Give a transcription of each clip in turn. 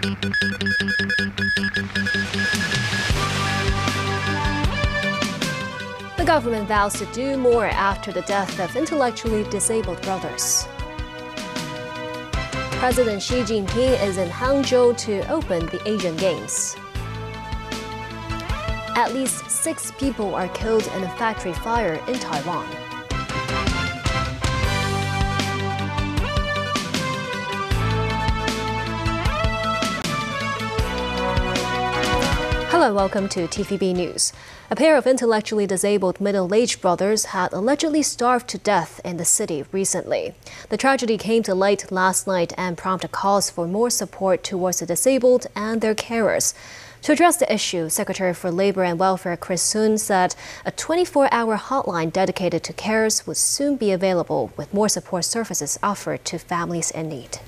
The government vows to do more after the death of intellectually disabled brothers. President Xi Jinping is in Hangzhou to open the Asian Games. At least 6 people are killed in a factory fire in Taiwan. Hello, welcome to TVB News. A pair of intellectually disabled middle-aged brothers had allegedly starved to death in the city recently. The tragedy came to light last night and prompted calls for more support towards the disabled and their carers. To address the issue, Secretary for Labor and Welfare Chris Sun said a 24-hour hotline dedicated to carers would soon be available, with more support services offered to families in need.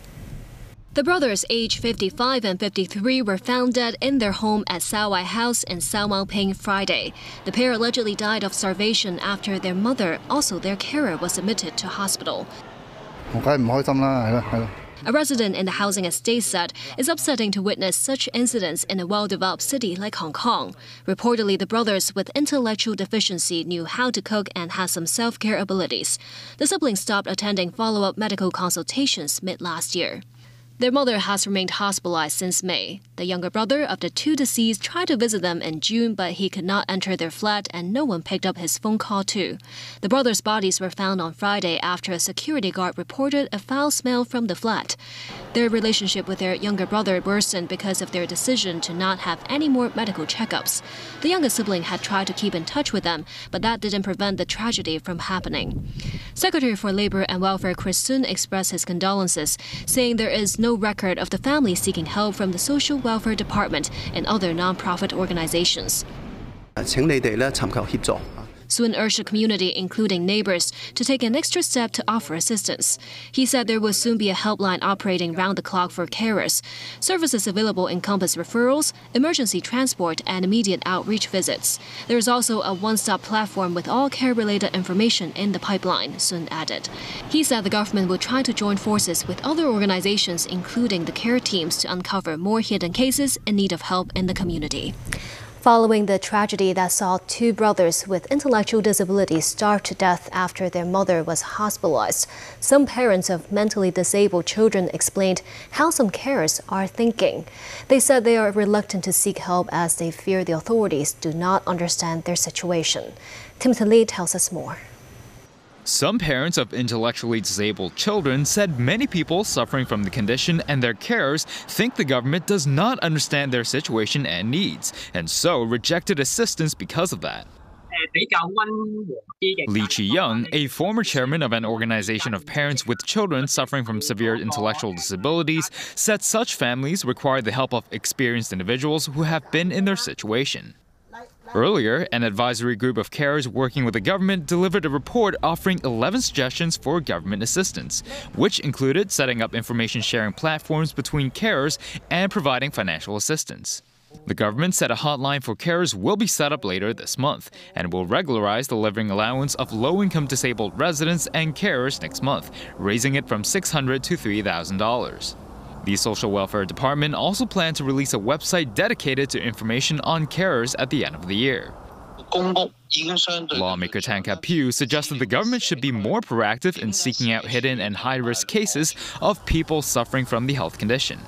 The brothers, aged 55 and 53, were found dead in their home at Sawai House in Sao Mau Ping Friday. The pair allegedly died of starvation after their mother, also their carer, was admitted to hospital. A resident in the housing estate said it's upsetting to witness such incidents in a well-developed city like Hong Kong. Reportedly, the brothers with intellectual deficiency knew how to cook and had some self-care abilities. The siblings stopped attending follow-up medical consultations mid-last year. Their mother has remained hospitalized since May. The younger brother of the 2 deceased tried to visit them in June, but he could not enter their flat and no one picked up his phone call too. The brothers' bodies were found on Friday after a security guard reported a foul smell from the flat. Their relationship with their younger brother worsened because of their decision to not have any more medical checkups. The younger sibling had tried to keep in touch with them, but that didn't prevent the tragedy from happening. Secretary for Labor and Welfare Chris Sun expressed his condolences, saying there is no record of the family seeking help from the Social Welfare Department and other non-profit organizations. Sun urged the community, including neighbors, to take an extra step to offer assistance. He said there will soon be a helpline operating round the clock for carers. Services available encompass referrals, emergency transport, and immediate outreach visits. There is also a one-stop platform with all care-related information in the pipeline, Sun added. He said the government will try to join forces with other organizations, including the care teams, to uncover more hidden cases in need of help in the community. Following the tragedy that saw 2 brothers with intellectual disabilities starve to death after their mother was hospitalized, some parents of mentally disabled children explained how some carers are thinking. They said they are reluctant to seek help as they fear the authorities do not understand their situation. Timothy Lee tells us more. Some parents of intellectually disabled children said many people suffering from the condition and their carers think the government does not understand their situation and needs, and so rejected assistance because of that. Lee Chi-young, a former chairman of an organization of parents with children suffering from severe intellectual disabilities, said such families require the help of experienced individuals who have been in their situation. Earlier, an advisory group of carers working with the government delivered a report offering 11 suggestions for government assistance, which included setting up information-sharing platforms between carers and providing financial assistance. The government said a hotline for carers will be set up later this month and will regularize the living allowance of low-income disabled residents and carers next month, raising it from $600 to $3,000. The Social Welfare Department also planned to release a website dedicated to information on carers at the end of the year. Lawmaker Tan Kap-Pyu suggested the government should be more proactive in seeking out hidden and high-risk cases of people suffering from the health condition.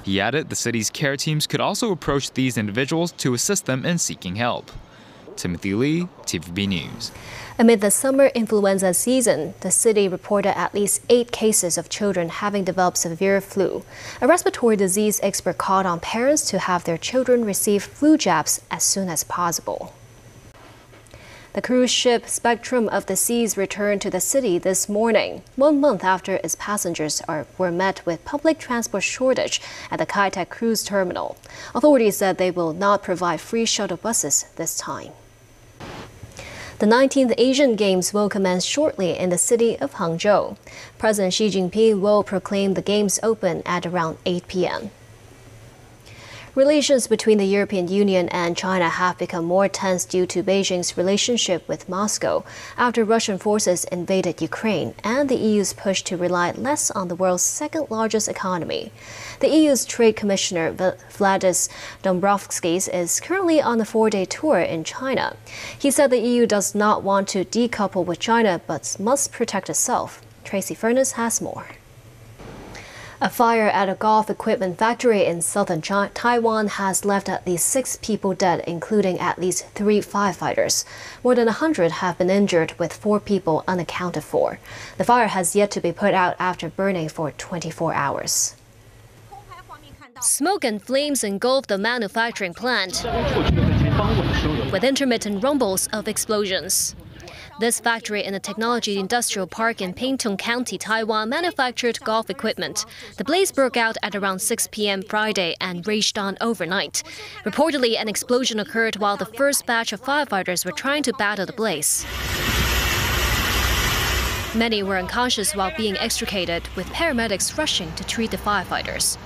He added the city's care teams could also approach these individuals to assist them in seeking help. Timothy Lee, TVB News. Amid the summer influenza season, the city reported at least 8 cases of children having developed severe flu. A respiratory disease expert called on parents to have their children receive flu jabs as soon as possible. The cruise ship Spectrum of the Seas returned to the city this morning, 1 month after its passengers were met with public transport shortage at the Kai Tak cruise terminal. Authorities said they will not provide free shuttle buses this time. The 19th Asian Games will commence shortly in the city of Hangzhou. President Xi Jinping will proclaim the Games open at around 8 p.m. Relations between the European Union and China have become more tense due to Beijing's relationship with Moscow after Russian forces invaded Ukraine and the EU's push to rely less on the world's second-largest economy. The EU's Trade Commissioner Valdis Dombrovskis is currently on a 4-day tour in China. He said the EU does not want to decouple with China but must protect itself. Tracy Furness has more. A fire at a golf equipment factory in southern Taiwan has left at least 6 people dead, including at least 3 firefighters. More than 100 have been injured, with 4 people unaccounted for. The fire has yet to be put out after burning for 24 hours. Smoke and flames engulfed the manufacturing plant, with intermittent rumbles of explosions. This factory in the Technology Industrial Park in Pingtung County, Taiwan, manufactured golf equipment. The blaze broke out at around 6 p.m. Friday and raged on overnight. Reportedly, an explosion occurred while the first batch of firefighters were trying to battle the blaze. Many were unconscious while being extricated, with paramedics rushing to treat the firefighters.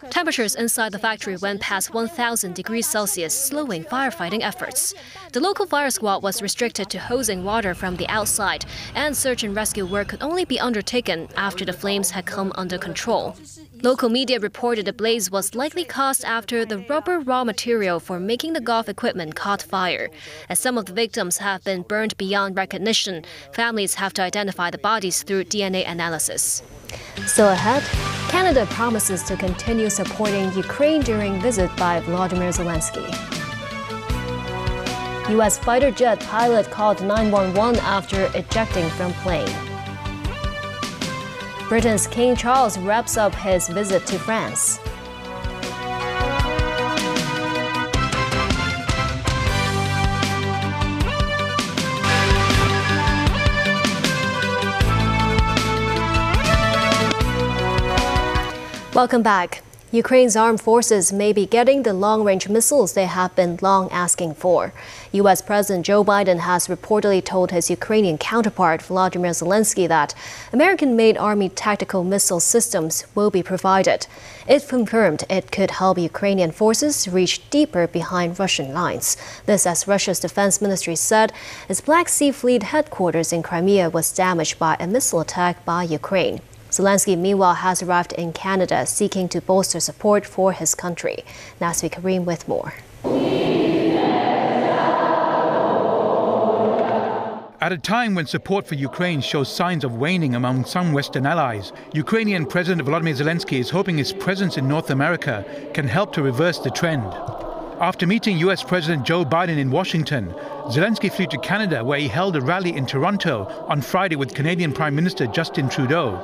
Temperatures inside the factory went past 1,000 degrees Celsius, slowing firefighting efforts. The local fire squad was restricted to hosing water from the outside, and search and rescue work could only be undertaken after the flames had come under control. Local media reported the blaze was likely caused after the rubber raw material for making the golf equipment caught fire. As some of the victims have been burned beyond recognition, families have to identify the bodies through DNA analysis. Still ahead, Canada promises to continue supporting Ukraine during visit by Volodymyr Zelensky. U.S. fighter jet pilot called 911 after ejecting from plane. Britain's King Charles wraps up his visit to France. Welcome back. Ukraine's armed forces may be getting the long-range missiles they have been long asking for. U.S. President Joe Biden has reportedly told his Ukrainian counterpart Volodymyr Zelensky that American-made Army tactical missile systems will be provided. If confirmed, it could help Ukrainian forces reach deeper behind Russian lines. This, as Russia's defense ministry said, its Black Sea Fleet headquarters in Crimea was damaged by a missile attack by Ukraine. Zelensky, meanwhile, has arrived in Canada seeking to bolster support for his country. Nasvi Karim with more. At a time when support for Ukraine shows signs of waning among some Western allies, Ukrainian President Volodymyr Zelensky is hoping his presence in North America can help to reverse the trend. After meeting U.S. President Joe Biden in Washington, Zelensky flew to Canada, where he held a rally in Toronto on Friday with Canadian Prime Minister Justin Trudeau.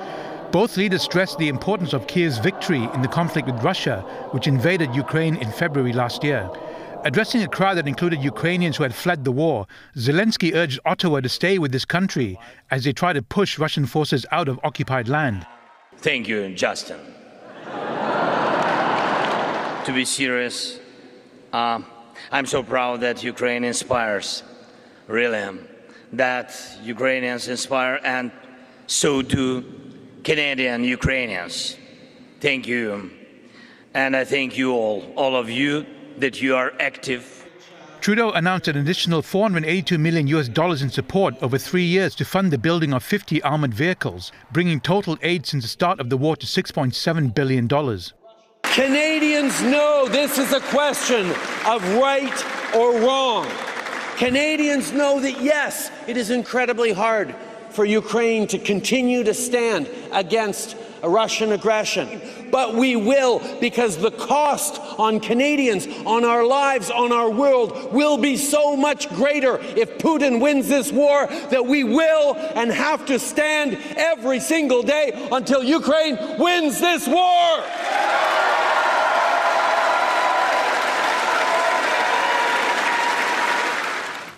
Both leaders stressed the importance of Kiev's victory in the conflict with Russia, which invaded Ukraine in February last year. Addressing a crowd that included Ukrainians who had fled the war, Zelensky urged Ottawa to stay with this country as they try to push Russian forces out of occupied land. Thank you, Justin. To be serious, I'm so proud that Ukraine inspires, really, that Ukrainians inspire, and so do Canadian Ukrainians. Thank you. And I thank you all of you, that you are active. Trudeau announced an additional $482 million in support over 3 years to fund the building of 50 armored vehicles, bringing total aid since the start of the war to $6.7 billion. Canadians know this is a question of right or wrong. Canadians know that, yes, it is incredibly hard for Ukraine to continue to stand against Russian aggression. But we will, because the cost on Canadians, on our lives, on our world, will be so much greater if Putin wins this war, that we will and have to stand every single day until Ukraine wins this war.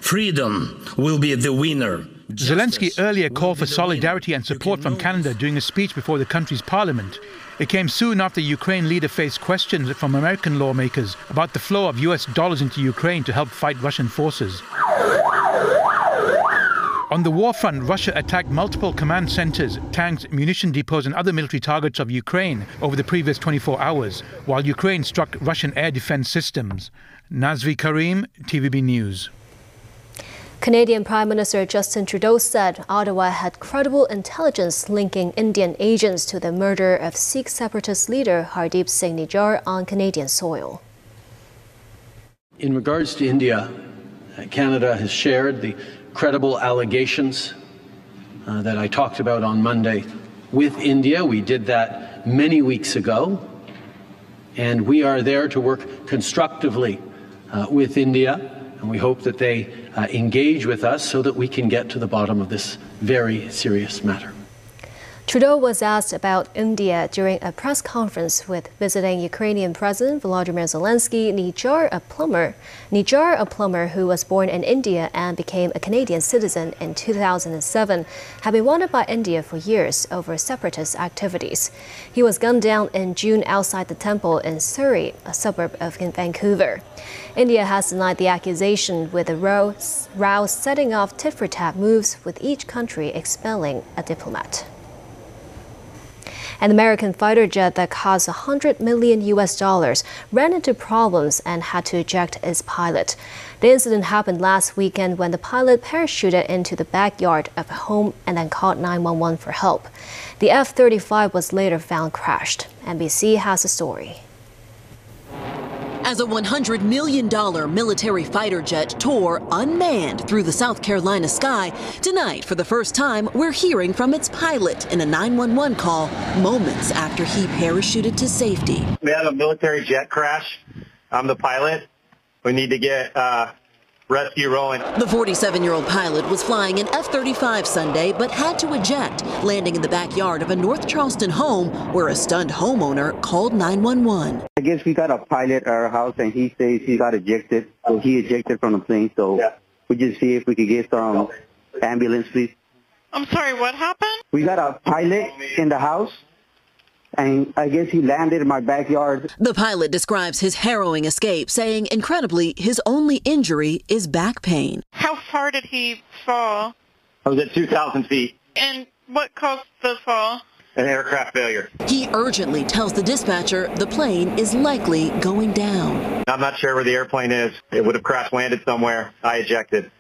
Freedom will be the winner. Zelensky earlier called for solidarity and support from Canada during a speech before the country's parliament. It came soon after the Ukraine leader faced questions from American lawmakers about the flow of US dollars into Ukraine to help fight Russian forces. On the war front, Russia attacked multiple command centers, tanks, munition depots and other military targets of Ukraine over the previous 24 hours, while Ukraine struck Russian air defense systems. Nazvi Karim, TVB News. Canadian Prime Minister Justin Trudeau said Ottawa had credible intelligence linking Indian agents to the murder of Sikh separatist leader Hardeep Singh Nijjar on Canadian soil. In regards to India, Canada has shared the credible allegations that I talked about on Monday with India. We did that many weeks ago, and we are there to work constructively with India, and we hope that they engage with us so that we can get to the bottom of this very serious matter. Trudeau was asked about India during a press conference with visiting Ukrainian President Volodymyr Zelensky. Nijjar, a plumber who was born in India and became a Canadian citizen in 2007, had been wanted by India for years over separatist activities. He was gunned down in June outside the temple in Surrey, a suburb of Vancouver. India has denied the accusation, with the row setting off tit-for-tat moves, with each country expelling a diplomat. An American fighter jet that cost $100 million ran into problems and had to eject its pilot. The incident happened last weekend when the pilot parachuted into the backyard of a home and then called 911 for help. The F-35 was later found crashed. NBC has the story. As a $100 million military fighter jet tore unmanned through the South Carolina sky, tonight, for the first time, we're hearing from its pilot in a 911 call moments after he parachuted to safety. We had a military jet crash. I'm the pilot. We need to get rescue rolling. The 47-year-old pilot was flying an F-35 Sunday, but had to eject, landing in the backyard of a North Charleston home where a stunned homeowner called 911. I guess we got a pilot at our house, and he says he got ejected. So he ejected from the plane. So we just see if we could get some ambulance, please. I'm sorry, what happened? We got a pilot in the house, and I guess he landed in my backyard. The pilot describes his harrowing escape, saying, incredibly, his only injury is back pain. How far did he fall? I was at 2,000 feet. And what caused the fall? An aircraft failure. He urgently tells the dispatcher the plane is likely going down. I'm not sure where the airplane is. It would have crash landed somewhere. I ejected.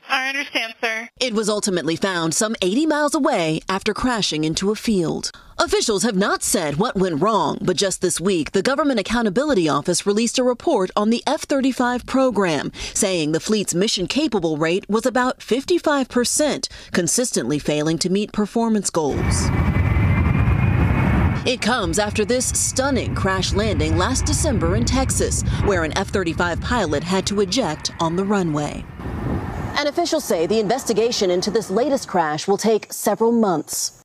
I understand, sir. It was ultimately found some 80 miles away after crashing into a field. Officials have not said what went wrong, but just this week, the Government Accountability Office released a report on the F-35 program, saying the fleet's mission-capable rate was about 55%, consistently failing to meet performance goals. It comes after this stunning crash landing last December in Texas, where an F-35 pilot had to eject on the runway. And officials say the investigation into this latest crash will take several months.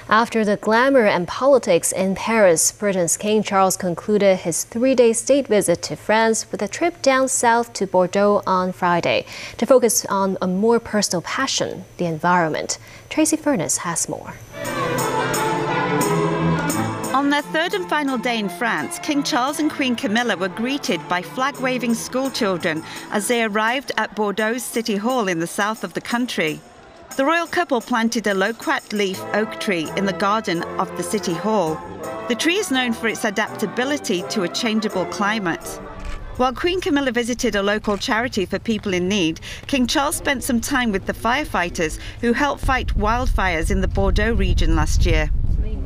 After the glamour and politics in Paris, Britain's King Charles concluded his 3-day state visit to France with a trip down south to Bordeaux on Friday to focus on a more personal passion, the environment. Tracy Furness has more. On their third and final day in France, King Charles and Queen Camilla were greeted by flag-waving schoolchildren as they arrived at Bordeaux's City Hall in the south of the country. The royal couple planted a loquat-leaf oak tree in the garden of the City Hall. The tree is known for its adaptability to a changeable climate. While Queen Camilla visited a local charity for people in need, King Charles spent some time with the firefighters who helped fight wildfires in the Bordeaux region last year.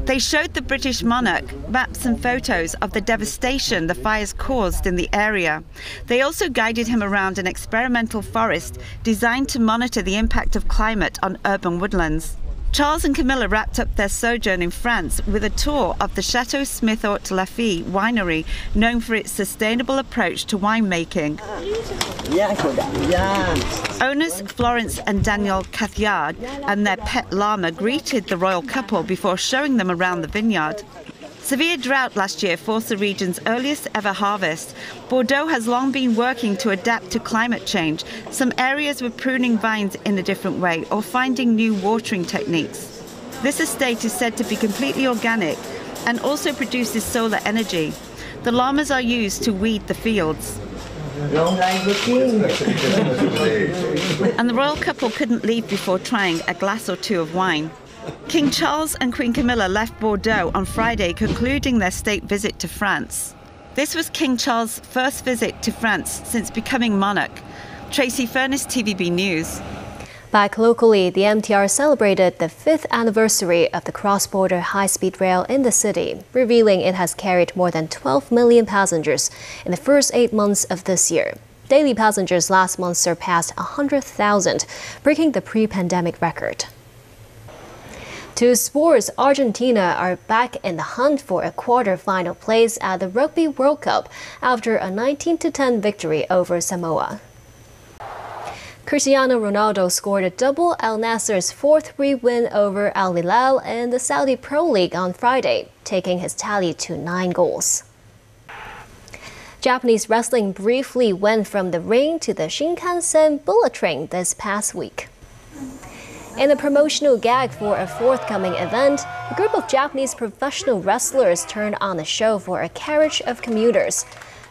They showed the British monarch maps and photos of the devastation the fires caused in the area. They also guided him around an experimental forest designed to monitor the impact of climate on urban woodlands. Charles and Camilla wrapped up their sojourn in France with a tour of the Chateau Smith-Haute-Lafite winery, known for its sustainable approach to winemaking. Owners Florence and Daniel Cathard and their pet llama greeted the royal couple before showing them around the vineyard. Severe drought last year forced the region's earliest ever harvest. Bordeaux has long been working to adapt to climate change. Some areas were pruning vines in a different way or finding new watering techniques. This estate is said to be completely organic and also produces solar energy. The llamas are used to weed the fields. Long live the king. And the royal couple couldn't leave before trying a glass or two of wine. King Charles and Queen Camilla left Bordeaux on Friday, concluding their state visit to France. This was King Charles' first visit to France since becoming monarch. Tracy Furness, TVB News. Back locally, the MTR celebrated the 5th anniversary of the cross-border high-speed rail in the city, revealing it has carried more than 12 million passengers in the first 8 months of this year. Daily passengers last month surpassed 100,000, breaking the pre-pandemic record. To sports, Argentina are back in the hunt for a quarter-final place at the Rugby World Cup after a 19-10 victory over Samoa. Cristiano Ronaldo scored a double Al Nassr's 4-3 win over Al Hilal in the Saudi Pro League on Friday, taking his tally to 9 goals. Japanese wrestling briefly went from the ring to the Shinkansen bullet train this past week. In a promotional gag for a forthcoming event, a group of Japanese professional wrestlers turned on a show for a carriage of commuters.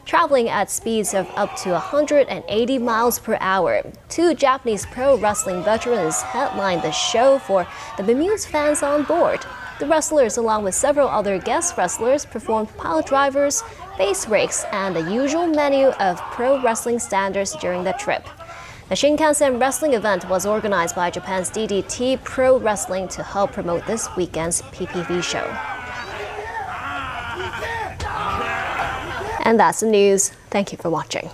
Traveling at speeds of up to 180 miles per hour, 2 Japanese pro wrestling veterans headlined the show for the bemused fans on board. The wrestlers, along with several other guest wrestlers, performed pile drivers, face rakes, and the usual menu of pro wrestling standards during the trip. The Shinkansen wrestling event was organized by Japan's DDT Pro Wrestling to help promote this weekend's PPV show. And that's the news. Thank you for watching.